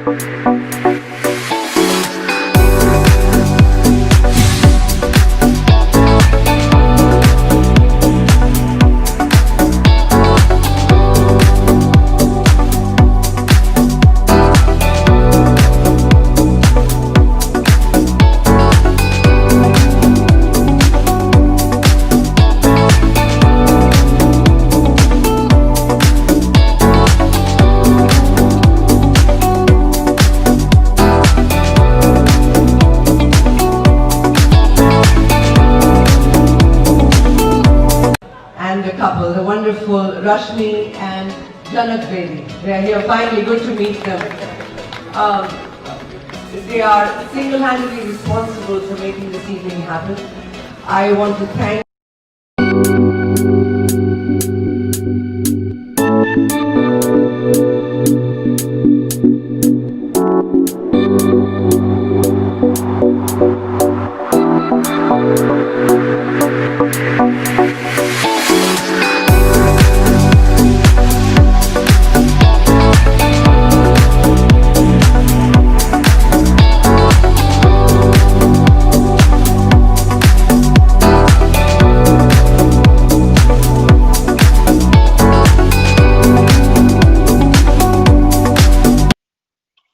The wonderful Rashmi and Bedi. They are here finally, good to meet them. They are single-handedly responsible for making this evening happen. I want to thank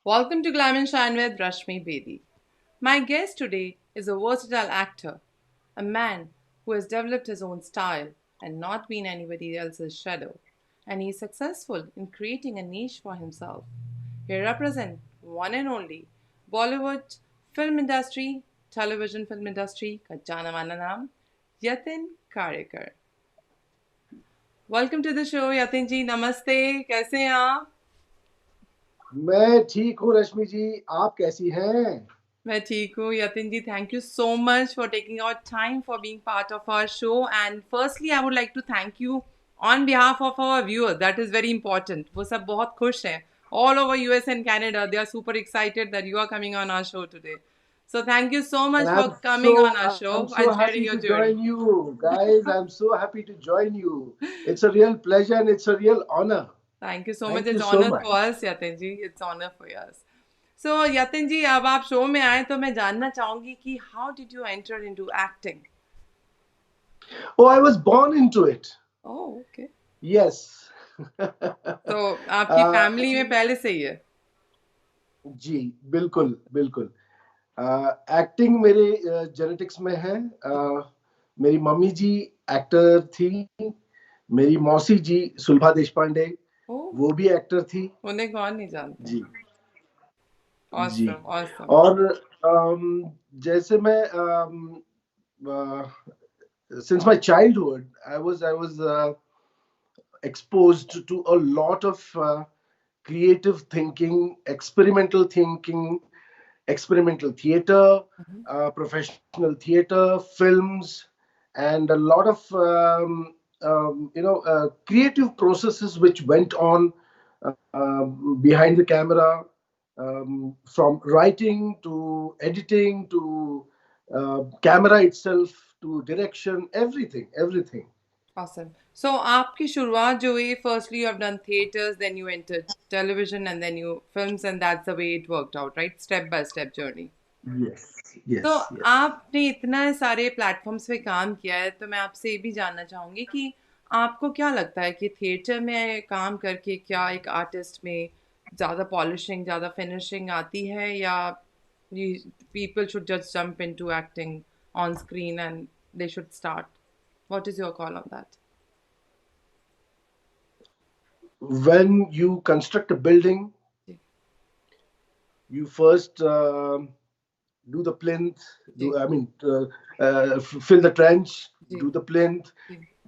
Welcome to Glam and Shine with Rashmibedi. My guest today is a versatile actor, a man who has developed his own style and not been anybody else's shadow, and he's successful in creating a niche for himself. He represents one and only Bollywood film industry, television film industry का जाना माना नाम Yatin Karyekar. Welcome to the show, Yatin ji. Namaste. कैसे हैं आप? मैं ठीक हूँ रश्मि जी, आप कैसी हैं? मैं ठीक हूँ यतिन जी. Thank you so much for taking out time for being part of our show. And firstly, I would like to thank you on behalf of our viewers. That is very important. वो सब बहुत खुश हैं. All over US and Canada, they are super excited that you are coming on our show today. So thank you so much for coming on our show and sharing your journey. I'm so happy to join you, guys. I'm so happy to join you. It's a real pleasure and it's a real honor. Thank you so much. It's honor for us, Yatin ji. It's honor for us. So, Yatin ji, अब आप show में आए तो मैं जानना चाहूंगी कि how did you enter into acting? Oh, I was born into it. Oh, okay. Yes. तो आपकी फैमिली में पहले से ही है? जी, बिल्कुल, बिल्कुल. एक्टिंग मेरे जेनेटिक्स में है. मेरी मम्मी जी एक्टर थी. मेरी मौसी जी सुलभा देशपांडे, वो भी एक्टर थी. उन्हें कौन नहीं जानता? जी. Awesome, awesome. और जैसे मैं since my childhood I was exposed to a lot of creative thinking, experimental theater, professional theater, films, and a lot of creative processes which went on behind the camera. From writing to editing to camera itself to direction, everything. Awesome. So आपकी शुरुआत जो हुई, firstly you have done theaters, then you entered television and then you films, and that's the way it worked out, right? Step by step journey. Yes. तो आपने इतना सारे platforms पे काम किया है, तो मैं आपसे ये भी जानना चाहूँगी कि आपको क्या लगता है कि थिएटर में काम करके क्या एक आर्टिस्ट में ज़्यादा पॉलिशिंग, ज़्यादा फिनिशिंग आती है, या people should just jump into acting on screen and they should start? What is your call on that? When you construct a building, you first do the plinth, fill the trench, do the plinth,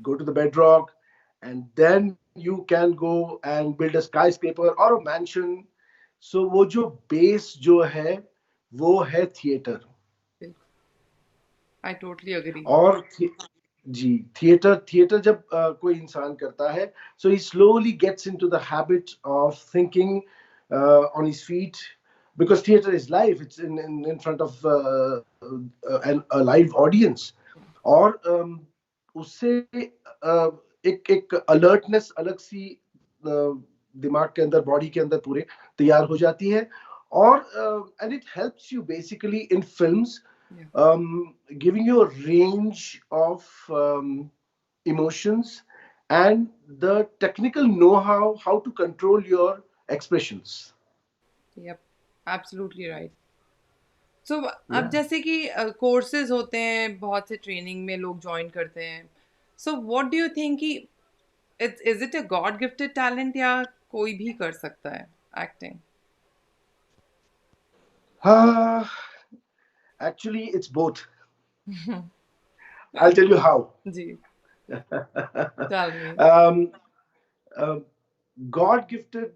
go to the bedrock, and then you can go and build a skyscraper or a mansion. So वो जो base जो है वो है theater. I totally agree. और जी theater जब कोई इंसान करता है, so he slowly gets into the habit of thinking on his feet, because theater is live. It's in front of a live audience. और उससे एक alertness अलग सी दिमाग के अंदर, बॉडी के अंदर पूरे तैयार हो जाती है. or and it helps you basically in films, Yeah. giving you a range of emotions and the technical know-how how to control your expressions. Yep. Absolutely right. सो अब Yeah. जैसे कि कोर्सेज होते हैं, बहुत से ट्रेनिंग में लोग ज्वाइन करते हैं, so what do you think कि it's is it a god gifted talent या कोई भी कर सकता है acting? uh, Actually it's both. I'll tell you how. जी, tell me. um, God gifted,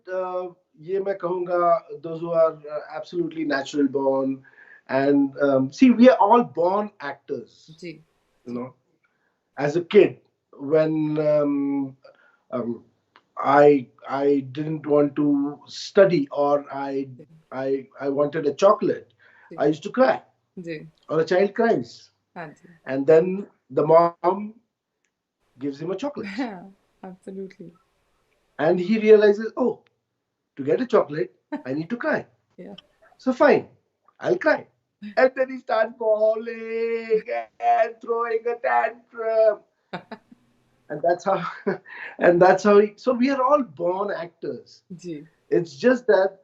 ये मैं कहूँगा, those who are absolutely natural born, and see, we are all born actors, ji, you know. As a kid, when um, I didn't want to study, or I wanted a chocolate, ji, I used to cry, ji, or a child cries, हाँ जी. and then the mom gives him a chocolate, Absolutely. and he realizes, oh, to get a chocolate, I need to cry. Yeah. So fine, I'll cry. And then he starts bawling and throwing a tantrum. And that's how and that's how he, so we are all born actors. Ji. It's just that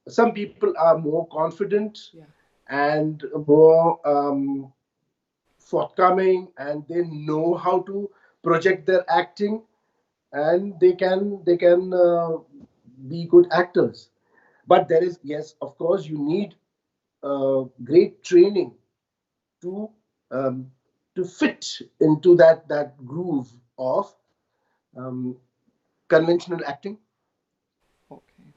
some people are more confident Yeah. and more forthcoming, and they know how to project their acting, and they can be good actors. But there is, yes, of course, you need great training to um, to fit into that groove of um, conventional acting. Okay.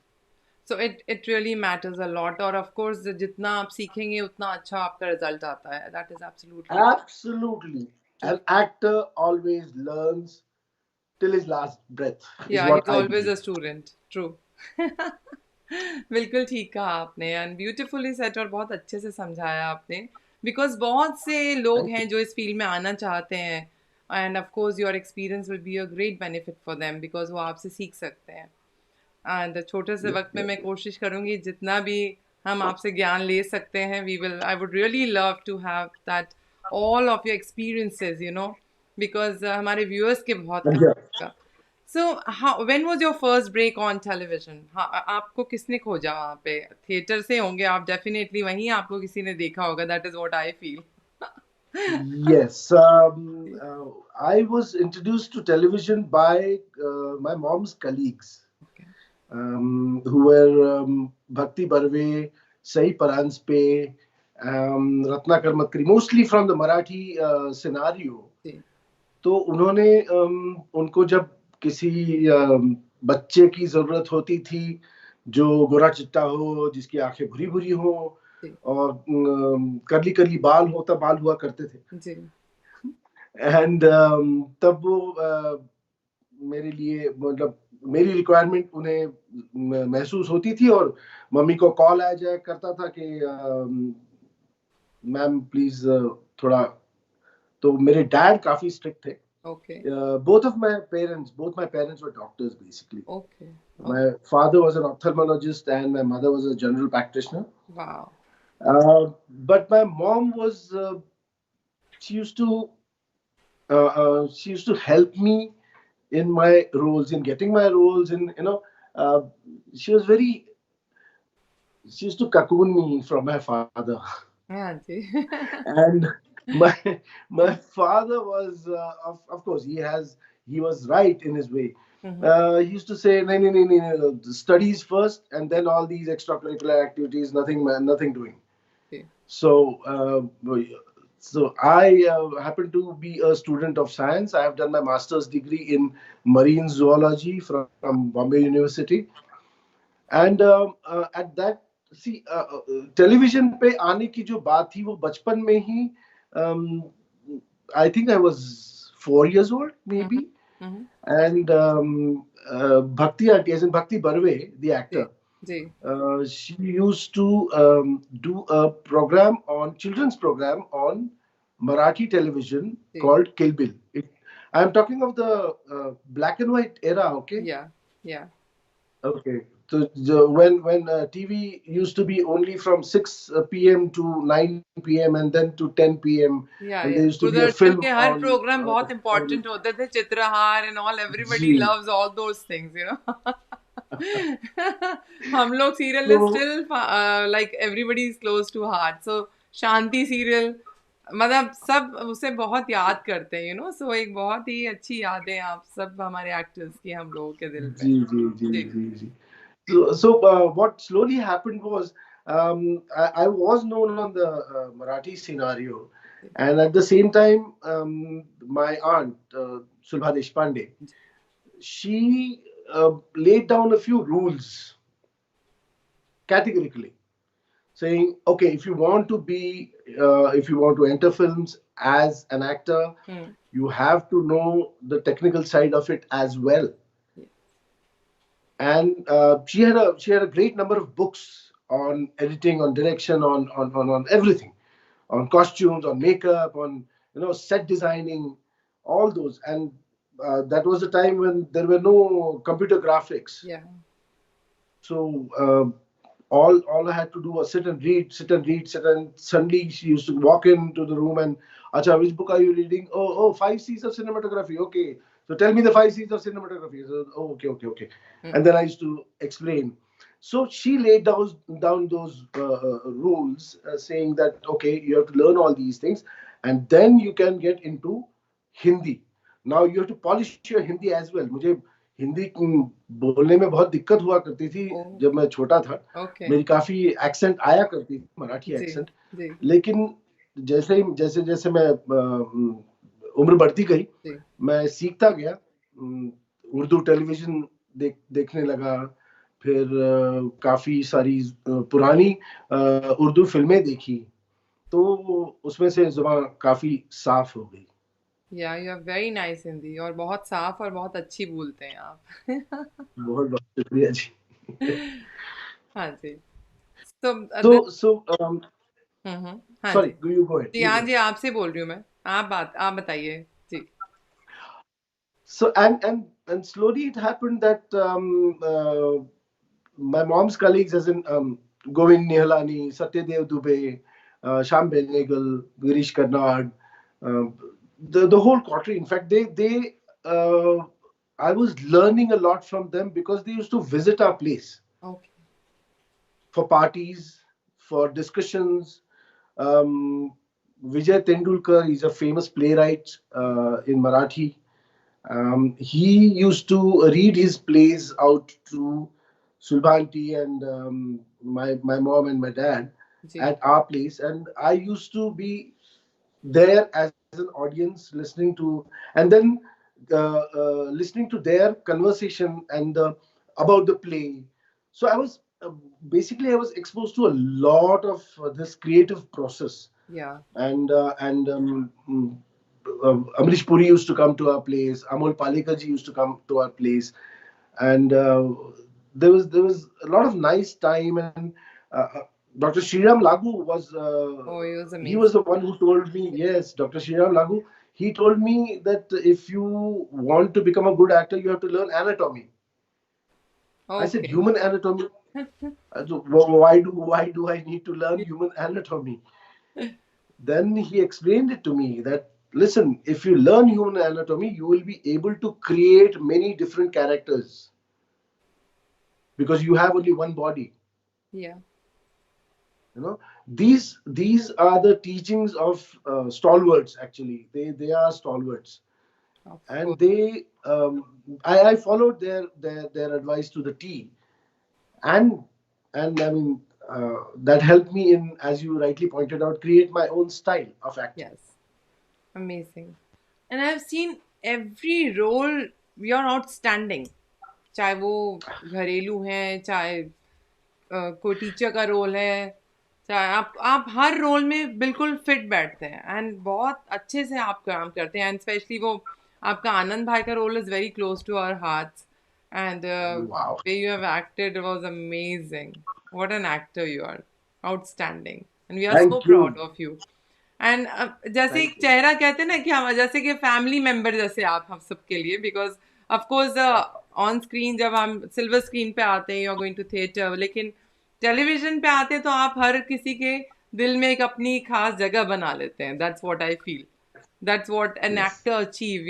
So it really matters a lot, और of course जितना आप सीखेंगे उतना अच्छा आपका result आता है. That is absolutely Absolutely, true. an actor always learns till his last breath, is Yeah, what he's I always believe. a student. True. बिल्कुल ठीक कहा आपने, एंड ब्यूटीफुली सेट, और बहुत अच्छे से समझाया आपने, बिकॉज बहुत से लोग Thank you. हैं जो इस फील्ड में आना चाहते हैं, end of course your experience will be a great benefit for them, because वो आपसे सीख सकते हैं. एंड छोटे से Yep, वक्त में yep, मैं yep. कोशिश करूँगी जितना भी हम आपसे ज्ञान ले सकते हैं, we will, I would really love to have that, all of your experiences, you know, because हमारे व्यूअर्स के बहुत And काम yeah, आएगा. So how, when was your first break on television? आपको किसने खोजा वहाँ पे? थिएटर से होंगे आप डेफिनेटली, वहीं आपको किसी ने देखा होगा, that is what I feel. yes. I was introduced to television by my mom's colleagues, okay. who were Bhakti Barve, Sai Paranspe, Ratnakar Matkari, mostly from the Marathi scenario. जी, तो उन्होंने उनको जब किसी बच्चे की जरूरत होती थी जो गोरा चिट्टा हो, जिसकी आंखें भूरी भूरी हो, जी, और करली करली बाल हो, तब बाल हुआ करते थे, जी, एंड तब वो मेरे लिए, मतलब मेरी रिक्वायरमेंट उन्हें महसूस होती थी, और मम्मी को कॉल आ जाया करता था कि मैम प्लीज थोड़ा, तो मेरे डैड काफी स्ट्रिक्ट थे. Okay, Both my parents were doctors basically. Okay, My father was an ophthalmologist and my mother was a general practitioner. Wow, But my mom was, she used to she used to help me in my roles, in getting my roles, in, uh, she was very, she used to cocoon me from my father. हाँ जी. And my my father was, of course, he was right in his way. Mhm. He used to say, no, no, no, no, no, the studies first, and then all these extracurricular activities, nothing doing. Okay. So, so I happen to be a student of science. I have done my master's degree in marine zoology from Bombay University. And at that, see, television पे आने की जो बात थी वो बचपन में ही, um, I think I was 4 years old Mhm. maybe, Mhm. and Bhakti auntie, as in Bhakti Barve, the ji, actor, ji, she used to do a children's program on Marathi television ji. called Kill Bill. I'm talking of the black and white era, okay? Yeah, yeah. Okay. when TV used to be only from 6 p.m. to 9 p.m. and then to 10 p.m. Yeah, and there yeah. used to be a Doordarshan film के हर on. Programme बहुत important होते थे, Chitrahaar and all. Everybody ji. loves all those things, you know. हम लोग serial is So still like everybody is close to heart. So Shanti serial मतलब सब उसे बहुत याद करते हैं, you know. So एक बहुत ही अच्छी यादें आप सब हमारे actors की हम लोगों के दिल में. जी जी जी जी. जी जी. What slowly happened was, I was known on the Marathi scenario, and at the same time, my aunt Sulbha Deshpande, she laid down a few rules categorically, saying, okay, if you want to enter films as an actor, you have to know the technical side of it as well. And she had a great number of books on editing, on direction, on everything, on costumes, on makeup, on set designing, all those. And that was a time when there were no computer graphics. Yeah. So all I had to do was sit and read, sit and read, sit, and suddenly she used to walk into the room and, Acha, which book are you reading? Oh, 5 C's of cinematography. Okay. So tell me the 5 C's of cinematography. So, oh, okay. And then I used to explain. So she laid down those rules, saying that, okay, you have to learn all these things, and then you can get into Hindi. Now you have to polish your Hindi as well. मुझे हिंदी बोलने में बहुत दिक्कत हुआ करती थी Oh, जब मैं छोटा था. okay. मेरी काफी एक्सेंट आया करती थी, मराठी जी, एक्सेंट. जी, लेकिन जैसे जैसे मैं उम्र बढ़ती गई, जी. मैं सीखता गया. उर्दू टेलीविजन देखने लगा. फिर काफी सारी पुरानी उर्दू फिल्में देखी, तो उसमें से जुबान काफी साफ हो गई. Yeah, you have very nice Hindi और बहुत साफ और बहुत अच्छी बोलते हैं आप. बहुत बहुत शुक्रिया जी. हाँ जी. So, So हाँ जी. sorry, you go ahead. जी, हाँ जी, आपसे बोल रही हूँ मैं. आप बताइए. जी. So and slowly it happened that my mom's colleagues, as in Govind Nihalani, Satyadev Dubey, Sham Benegal, Girish Karnad, the whole coterie. In fact, they I was learning a lot from them because they used to visit our place Okay. for parties, for discussions. Vijay Tendulkar is a famous playwright in Marathi. He used to read his plays out to Sulbhanti and my mom and my dad ji. at our place, and I used to be there as an audience listening to, and then listening to their conversation and about the play. So basically I was exposed to a lot of this creative process. Yeah. And Amrish Puri used to come to our place. Amol Palekar ji used to come to our place, and there was a lot of nice time. And Dr. Sriram Lagu was Oh, it was he was amazing. the one who told me, yes, Dr. Sriram Lagu. He told me that if you want to become a good actor, you have to learn anatomy. I said, Okay. human anatomy. So, why do I need to learn human anatomy? Then he explained it to me that, listen, if you learn human anatomy, you will be able to create many different characters because you have only one body. Yeah. These are the teachings of stalwarts. Actually, they are stalwarts, Of and course. I followed their advice to the T, and I mean that helped me in, as you rightly pointed out, create my own style of acting. Yes. Amazing. And I've seen every role you're outstanding. चाहे वो घरेलू है, चाहे कोई teacher का role है, चाहे आप हर रोल में बिल्कुल फिट बैठते हैं एंड बहुत अच्छे से आप काम करते हैं एंड स्पेशली वो आपका आनंद भाई का role is very close to our hearts and Wow. Way you have acted was amazing. What an actor you are. Outstanding and we are so Thank you. Proud of you. And जैसे एक Thank you. चेहरा कहते हैं ना कि हम जैसे कि फैमिली मेंबर जैसे आप हम सबके लिए because of course on screen जब हम सिल्वर स्क्रीन पे आते हैं, you are going to theatre, लेकिन टेलीविजन पे आते हैं तो आप हर किसी के दिल में एक अपनी खास जगह बना लेते हैं. That's what I feel. That's what an Yes. actor achieve,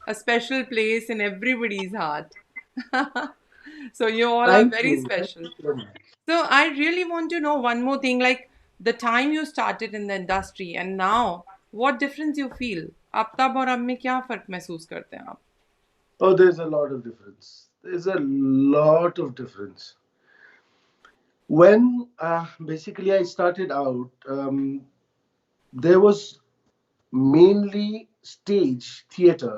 a special place in everybody's heart. So you all are Thank very you. Thank special. you so much. So I really want to know one more thing, like the time you started in the industry and now, what difference you feel? आप तब और अब में क्या फर्क महसूस करते हैं आप? Oh, there's a lot of difference. There's a lot of difference. When basically I started out, there was mainly stage, theater,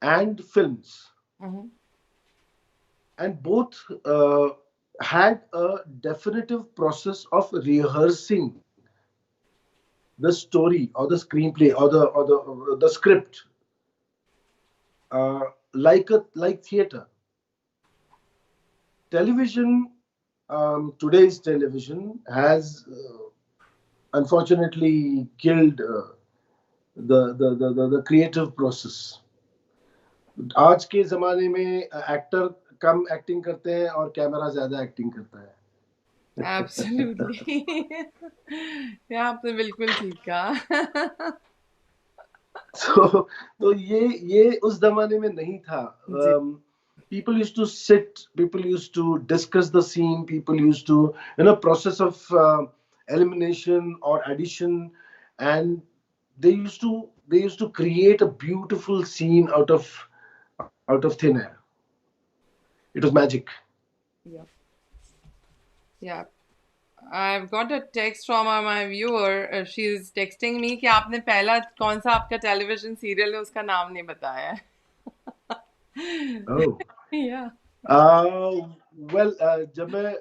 and films, Mhm. and both had a definitive process of rehearsing the story or the screenplay or the script, uh, like theater. Television, today's television has unfortunately killed the creative process. आज के जमाने में actor कम acting करते हैं और camera ज्यादा acting करता है. Absolutely. ये आपने बिल्कुल ठीक कहा. तो ये उस जमाने में नहीं था. जी. People used to sit, people used to discuss the scene, people used to, process of elimination or addition, and they used to create a beautiful scene out of thin air. It was magic. Yeah. Yeah. I've got a text from my viewer. She's texting me कि आपने पहला कौन सा आपका television serial है उसका नाम नहीं बताया है. Oh. Yeah. वेल, जब मैं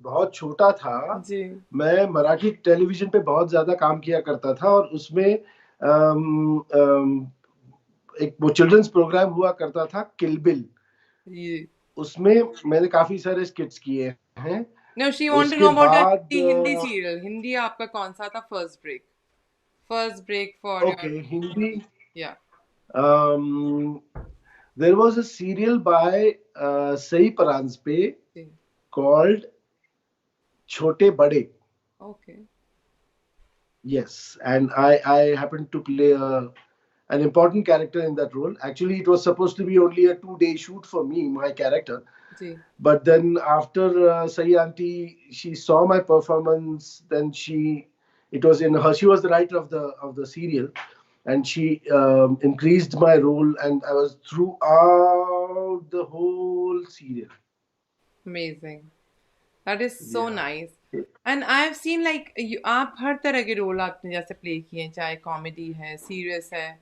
बहुत छोटा था, जी. मैं मराठी टेलीविजन पे बहुत ज्यादा काम किया करता था, और उसमें एक वो चिल्ड्रंस प्रोग्राम हुआ करता था, किलबिल. ये. उसमें मैंने काफी सारे स्किट्स किए हैं. No, she want to उसके know about your बाद हिंदी सीरियल. हिंदी आपका कौन सा था? First break for okay, your. Hindi. Yeah. There was a serial by Sai Paranjpye ji. called Chhote बड़े. Okay. Yes, and I happened to play an important character in that role. Actually, it was supposed to be only a 2-day shoot for me, my character. Ji. But then after Sai Auntie, she saw my performance. Then it was in her. She was the writer of the serial, and she increased my role, and I was throughout the whole serial. Amazing. That is so Yeah. nice. And I've seen like आप हर तरह के role आपने जैसे play किए हैं, चाहे comedy है, serious है,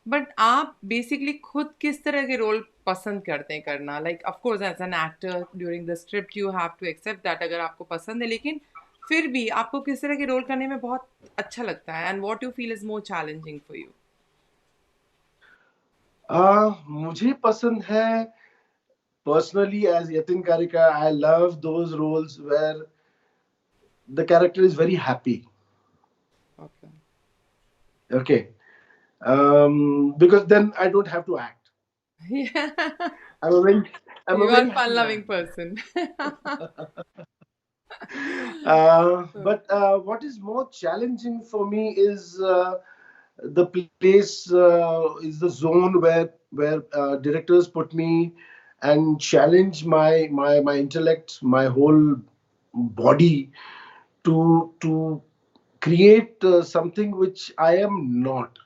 बट आप बेसिकली खुद किस तरह के रोल पसंद करते हैं करना? Like of course as an actor during the script you have to accept that अगर आपको पसंद है, लेकिन फिर भी आपको किस तरह के रोल करने में बहुत अच्छा लगता है, and what you feel is more challenging for you? मुझे पसंद है, personally, as Yatin Karyekar, I love those roles where the character is very happy. Okay. Okay. Because then I don't have to act. Yeah. I'm a very, I'm You a are very a fun happy loving man. person. But what is more challenging for me is the place, is the zone where directors put me and challenge my intellect, my whole body, to create something which I am not.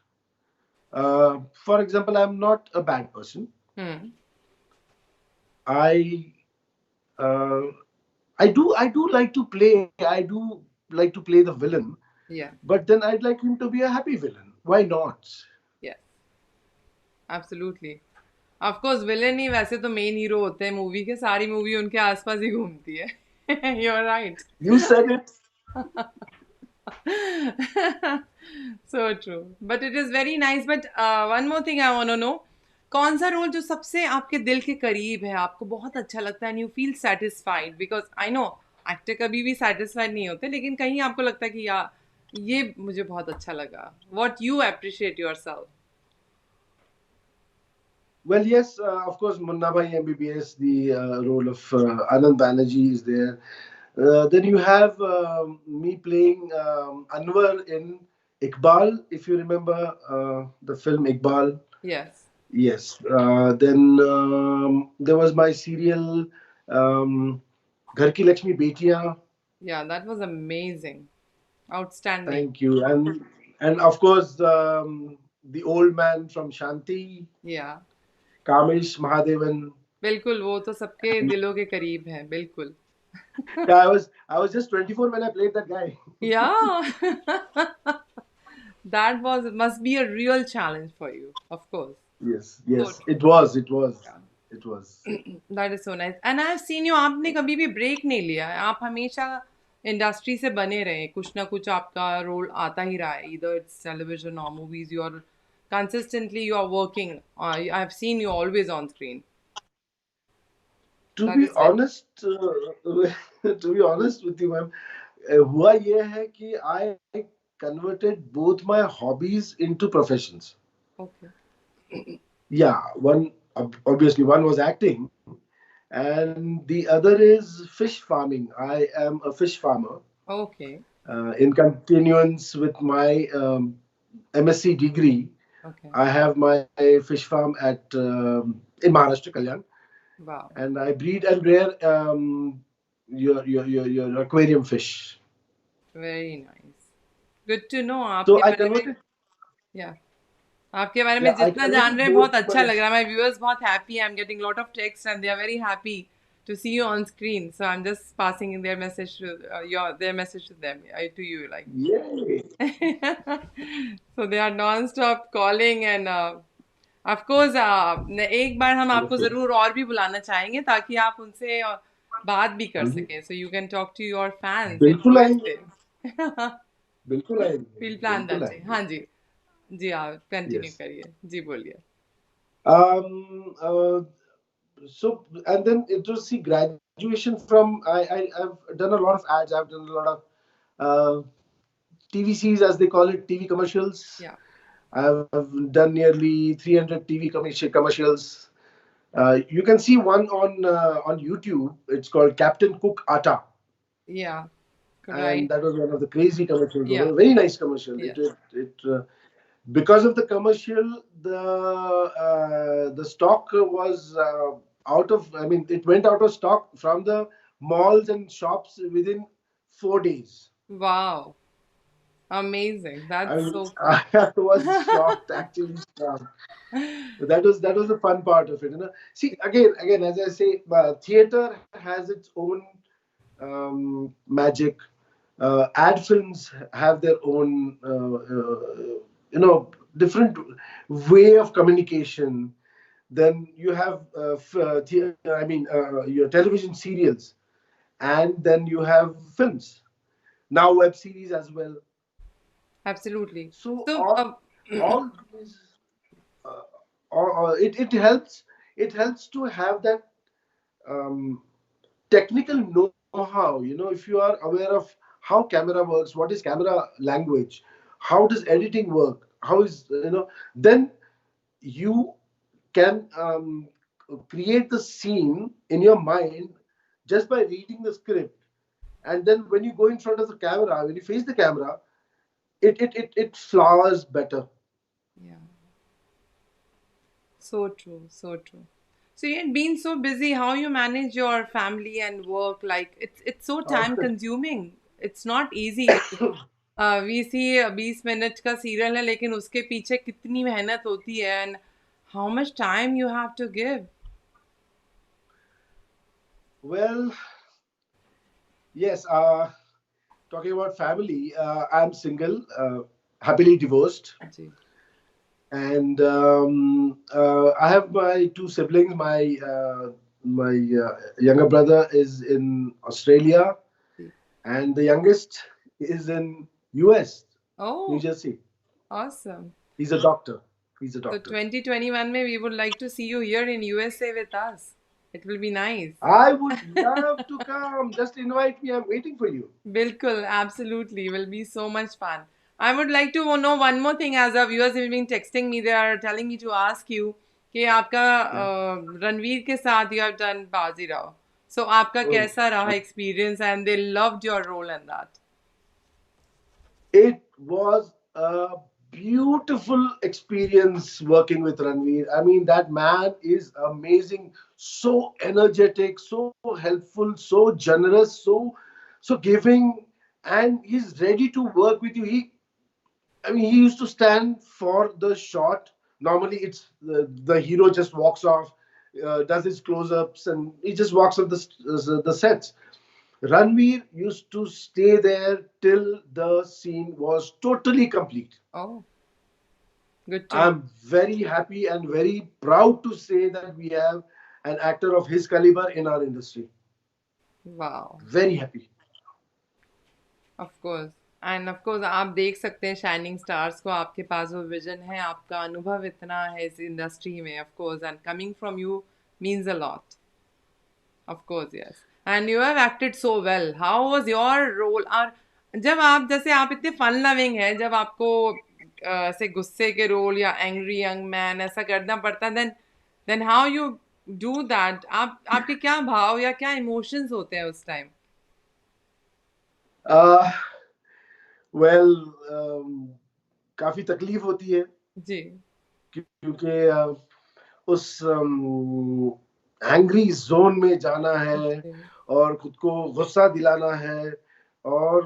For example, I'm not a bad person. Hmm. I uh, I do like to play. I do like to play the villain, Yeah. but then I'd like him to be a happy villain. Why not? Yes. Absolutely. Of course villain ही वैसे तो main hero होते हैं movie के, सारी movie उनके आसपास ही घूमती है. You are right. You said it. So true, but it is very nice. But one more thing I want to know, कौन सा रोल जो सबसे आपके दिल के करीब है, आपको बहुत अच्छा लगता है and you feel satisfied? Because I know actor कभी भी सेटिस्फाइड नहीं होते, लेकिन कहीं आपको लगता है कि यार ये मुझे बहुत अच्छा लगा. What you appreciate yourself? Well, yes, of course, Munna Bhai MBBS, the role of Anand Banerjee is there. Then you have me playing Anwar in Iqbal, if you remember the film Iqbal. Yes. Yes. Then there was my serial um, Ghar Ki Lakshmi Betiyan. Yeah, that was amazing. Outstanding. Thank you. And of course, the old man from Shanti, Yeah. Kamesh Mahadevan. बिल्कुल वो तो सबके दिलों के करीब है बिल्कुल. Yeah, I was just 24 when I played that guy. Yeah. That was must be a real challenge for you, of course. Yes, So yes, true. it was, it was, Yeah. it was. That is so nice. And I've seen you, आपने कभी भी break नहीं लिया है. आप हमेशा industry से बने रहे. कुछ ना कुछ आपका रोल आता ही रहा है. Either it's television or movies. You're consistently you are working. I've seen you always on screen. To That be is very honest, to be honest with you, ma'am, हुआ ये है कि I converted both my hobbies into professions. okay. Yeah, obviously one was acting, and the other is fish farming. I am a fish farmer. Okay. In continuance with my MSc degree, Okay. I have my fish farm at in Maharashtra, Kalyan, Wow. and I breed and rear your aquarium fish. Very nice. Good to know So आपके I बारे में. converted. Yeah. आपके बारे में Yeah, I जितना जान converted रहे हैं both बहुत अच्छा my. लग रहा है. My viewers बहुत happy. I'm getting lot of texts and they are very happy to see you on screen. So I'm just passing in their message to their message to them, to you like. Yay! So they are non-stop calling and of course एक बार हम आपको Wonderful. जरूर और भी बुलाना चाहेंगे ताकि आप उनसे बात भी कर Mhm. सकें. So you can talk to your fans in बिल्कुल आएंगे, USA. बिल्कुल आएंगे, We'll plan बिल्कुल that day. आएंगे. हाँ जी. जी आप कंटिन्यू Yes. करिए. जी बोलिए. Um. So and then it was see graduation from I've done a lot of ads. I've done a lot of TVCs, as they call it, TV commercials. Yeah. I've done nearly 300 TV commercials. You can see one on YouTube. It's called Captain Cook Atta, Yeah. and Right. that was one of the crazy commercials. Yeah. A very nice commercial. Yes. Because of the commercial, the stock was out of. I mean, it went out of stock from the malls and shops within 4 days. Wow. Amazing. I That's mean, so cool. I was shocked, actually shocked. That was the fun part of it. See, again, as I say, theater has its own magic. Ad films have their own, different way of communication. Then you have, your television serials, and then you have films. Now web series as well. Absolutely. So So, all these, uh, it helps. It helps to have that um, technical know-how. If you are aware of how camera works, what is camera language, how does editing work, how is, then you can create the scene in your mind just by reading the script. And then when you go in front of the camera, when you face the camera, it flowers better. yeah, so true, so true. So you had been so busy, how you manage your family and work, like it's so Uh, time consuming. It's not easy. We see 20 minute का serial है लेकिन उसके पीछे कितनी मेहनत होती है and how much time you have to give. well, yes. Talking about family, I'm single, happily divorced, ji. and I have my two siblings. My younger brother is in Australia, ji. and the youngest is in US, New Oh, Jersey. awesome. He's a doctor. He's a So doctor. 2021 में we would like to see you here in USA with us. It will be nice. I would love to come. Just invite me. I'm waiting for you. Bilkul, absolutely. Will be so much fun. I would like to know one more thing as our viewers have been texting me. They are telling me to ask you कि आपका रणवीर के साथ you have done Bajirao, so आपका कैसा रहा experience and they loved your role in that? It was a beautiful experience working with Ranveer. I mean, that man is amazing, so energetic, so helpful, so generous, so giving, and he's ready to work with you. I mean, he used to stand for the shot. Normally, it's the hero just walks off, does his close-ups, and he just walks off the sets. Ranveer used to stay there till the scene was totally complete. Oh, good to know. I'm very happy and very proud to say that we have an actor of his caliber in our industry. Wow. Very happy. Of course, end of course आप देख सकते हैं shining stars को, आपके पास वो vision है, आपका अनुभव इतना है इस इंडस्ट्री में, of course, and coming from you means a lot, of course, yes, and you have acted so well. How was your role? और जब आप, जैसे आप इतने फन लविंग हैं, जब आपको ऐसे गुस्से के रोल या एंग्री यंग मैन ऐसा करना पड़ता है, then how you do that? आपके क्या भाव या क्या इमोशंस होते हैं उस टाइम? Uh, well, काफी तकलीफ होती है जी. क्योंकि उस एंग्री जोन में जाना है और खुद को गुस्सा दिलाना है, और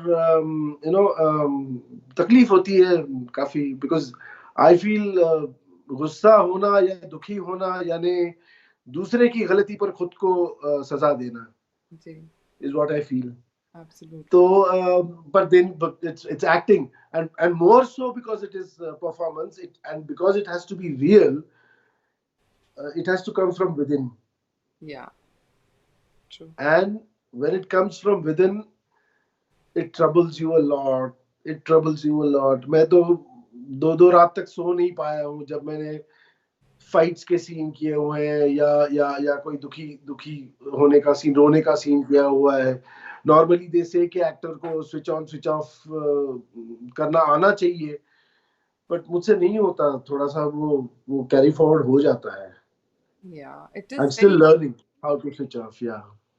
तकलीफ होती है काफी, बिकॉज आई फील गुस्सा होना या दुखी होना यानी दूसरे की गलती पर खुद को सजा देना, is what I feel. Absolutely. So, but it's acting, and more so because it is performance. And because it has to be real, it has to come from within. Yeah. True. And when it comes from within, it troubles you a lot. It troubles you a lot. मैं तो दो रात तक सो नहीं पाया हूँ जब मैंने फाइट्स के सीन किए हुए हैं, या कोई दुखी होने का सीन, रोने का सीन किया हुआ है. नॉर्मली दे से कि एक्टर को स्विच ऑन स्विच ऑफ करना आना चाहिए, बट मुझसे नहीं होता. थोड़ा सा वो कैरी फॉरवर्ड हो जाता है. I am still learning how to switch off.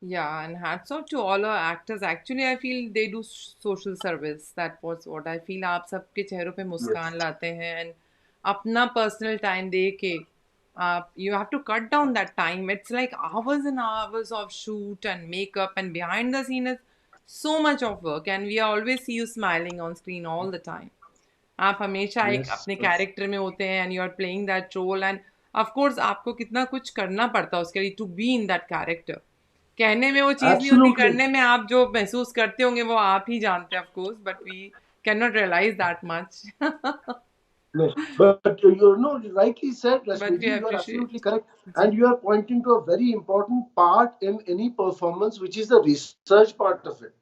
Yeah, and hats off to all our actors. Actually, I feel they do social service. That was what I feel. आप सबके चेहरों पे मुस्कान लाते हैं, and अपना personal time दे के you have to cut down that time. It's like hours and hours of shoot and makeup, and behind the scene is so much of work, and we always see you smiling on screen all the time. आप हमेशा एक अपने character में होते हैं, and you are playing that role, and of course आपको कितना कुछ करना पड़ता है उसके लिए to be in that character. कहने में वो चीज़ नहीं होती, करने में आप जो महसूस करते होंगे वो आप ही जानते हैं, of course, but we cannot realize that much. No, but you know, rightly said, Rashmi, But we you are appreciate. absolutely correct. And you are pointing to a very important part in any performance, which is the research part of it.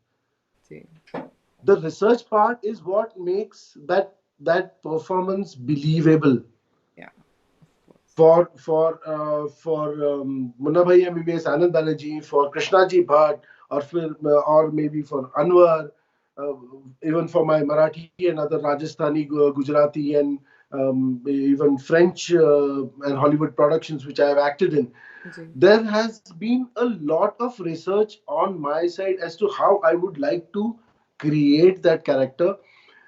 The research part is what makes that performance believable. Yeah. For Munna Bhai MBBS Anand Banerjee, for Krishna Ji Bhatt, or maybe for Anwar, even for my Marathi and other Rajasthani, Gujarati, and even French and Hollywood productions which I have acted in. There has been a lot of research on my side as to how I would like to create that character,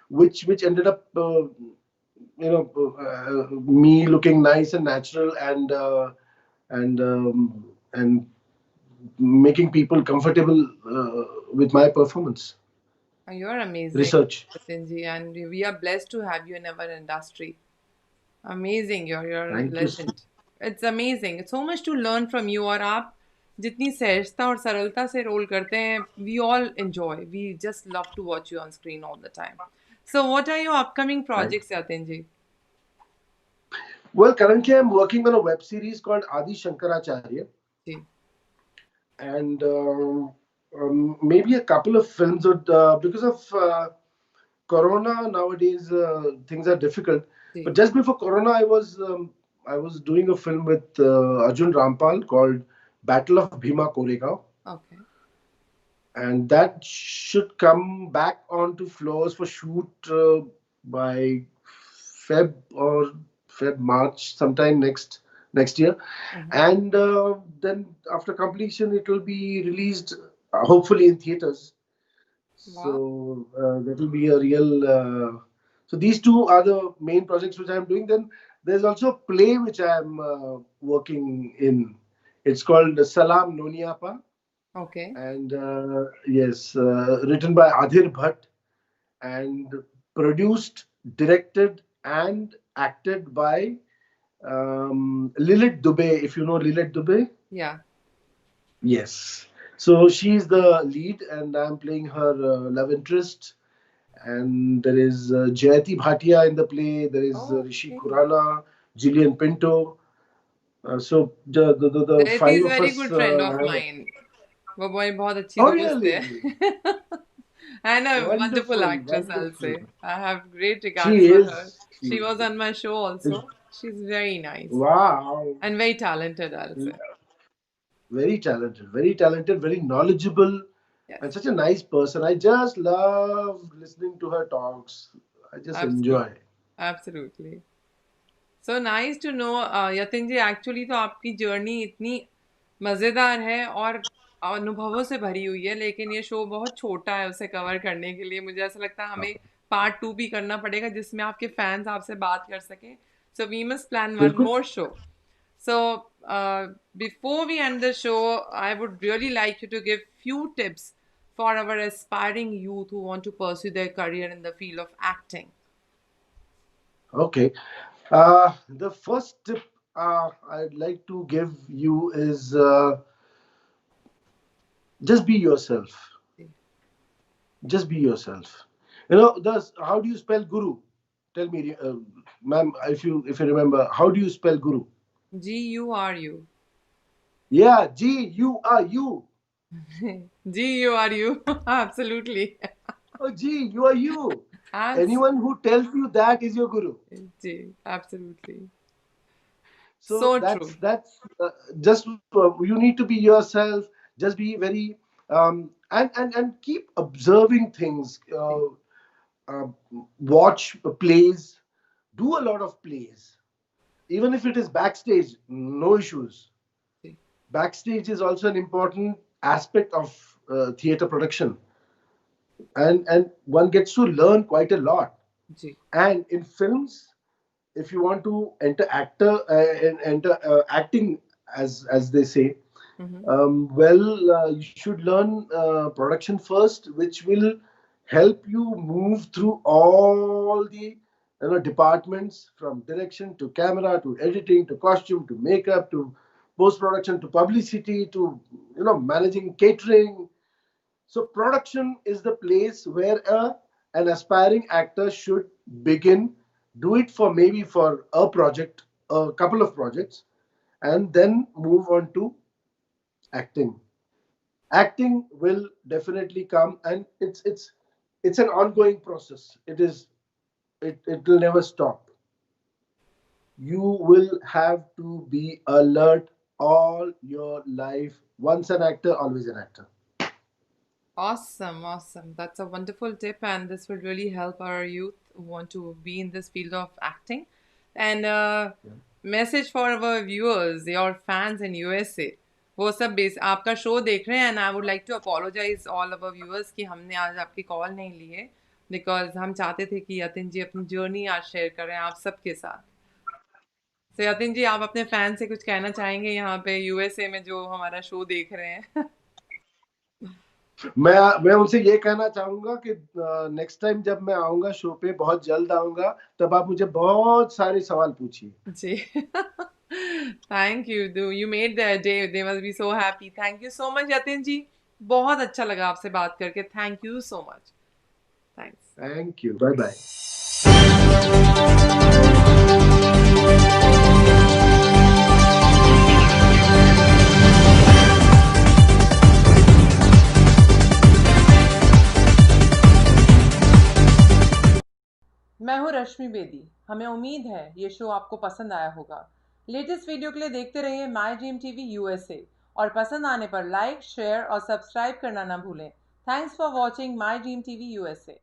which ended up me looking nice and natural, and making people comfortable with my performance. You're amazing, Research. Yatinji, and we are blessed to have you in our industry. Amazing, you're a Thank legend. It's amazing. It's so much to learn from you. और आप जितनी सहजता और सरलता से role करते हैं, we all enjoy. We just love to watch you on screen all the time. So, what are your upcoming projects, Yatinji? Well, currently I'm working on a web series called Adi Shankaracharya, and maybe a couple of films. Because of Corona nowadays, things are difficult. But just before Corona, I was doing a film with Arjun Rampal called Battle of Bhima Koregaon. Okay. And that should come back onto floors for shoot by Feb March, sometime next next year. Mhm. And then after completion, it will be released hopefully in theaters. Wow. So that will be a real. So these two are the main projects which I am doing. Then there's also a play which I am working in. It's called Salam Noniapa, Okay. and yes, written by Adhir Bhatt and produced, directed, and acted by Lilith Dubey. If you know Lilith Dubey, Yeah. yes. So she's the lead, and I'm playing her love interest. And there is Jayati Bhatia in the play. There is Oh, Rishi okay. Khurana, Gillian Pinto. So the Jayati five is of very us. good friend of mine. वो मेरी बहुत अच्छी Oh, दोस्त है. really? And a wonderful Wonderful, actress, I'll say. wonderful. I have great regards She for her. is. She She was is. on my show also. She's very nice Wow. and very talented, I'll say. Very talented, very knowledgeable, Yes, and such a nice person. I just love listening to her talks. I just absolutely. enjoy. Absolutely. So nice to know Yatin ji. Actually तो आपकी journey इतनी मज़ेदार है और अनुभवों से भरी हुई है, लेकिन ये शो बहुत छोटा है उसे कवर करने के लिए. मुझे ऐसा लगता है हमें पार्ट 2 भी करना पड़ेगा जिसमें आपके फैंस आपसे बात कर सकें. So we must plan one बिल्कुल. More show. So before we end the show, I would really like you to give few tips for our aspiring youth who want to pursue their career in the field of acting. Okay. The first tip I'd like to give you is just be yourself. Just be yourself. You know, how do you spell guru? Tell me, ma'am, if you remember, how do you spell guru? GURU. Yeah, Guru. GURU. Absolutely. Oh, you are you. Abs- Anyone who tells you that is your guru. Absolutely. So So that's true. that's just you need to be yourself. Just be very and keep observing things. Uh, Watch plays. Do a lot of plays. Even if it is backstage, no issues. Backstage is also an important aspect of theater production, and one gets to learn quite a lot. Ji. And in films, if you want to enter enter acting, as they say, Mhm. you should learn production first, which will help you move through all the departments, from direction to camera to editing to costume to makeup to post production to publicity to managing catering. So production is the place where an aspiring actor should begin. Do it for maybe for a project, a couple of projects, and then move on to acting. Acting will definitely come, and it's an ongoing process. It will never stop. You will have to be alert all your life. Once an actor, always an actor. Awesome, awesome. That's a wonderful tip, and this will really help our youth who want to be in this field of acting. And message for our viewers, your fans in USA. वो सब base आपका show देख रहे हैं, and I would like to apologise all our viewers कि हमने आज आपकी कॉल नहीं ली है, बिकॉज हम चाहते थे कि यतिन जी अपनी जर्नी आज शेयर करें आप सबके साथ. तो यतिन जी, आप अपने फैन से कुछ कहना चाहेंगे यहाँ पे यूएसए में जो हमारा शो देख रहे हैं? मैं उनसे ये कहना चाहूंगा कि नेक्स्ट टाइम जब मैं आऊंगा शो पे, बहुत जल्द आऊंगा, तब आप मुझे बहुत सारे सवाल पूछिए. जी. Thank you. Do you made their day. They must be so happy. Thank you so much Yatin ji. बहुत अच्छा लगा आपसे बात करके. Thank you so much. Thanks. Thank you. Bye bye. मैं हूँ रश्मि बेदी. हमें उम्मीद है ये शो आपको पसंद आया होगा. लेटेस्ट वीडियो के लिए देखते रहिए माई ड्रीम टीवी यूएसए, और पसंद आने पर लाइक, शेयर और सब्सक्राइब करना ना भूलें. Thanks for watching my dream TV USA.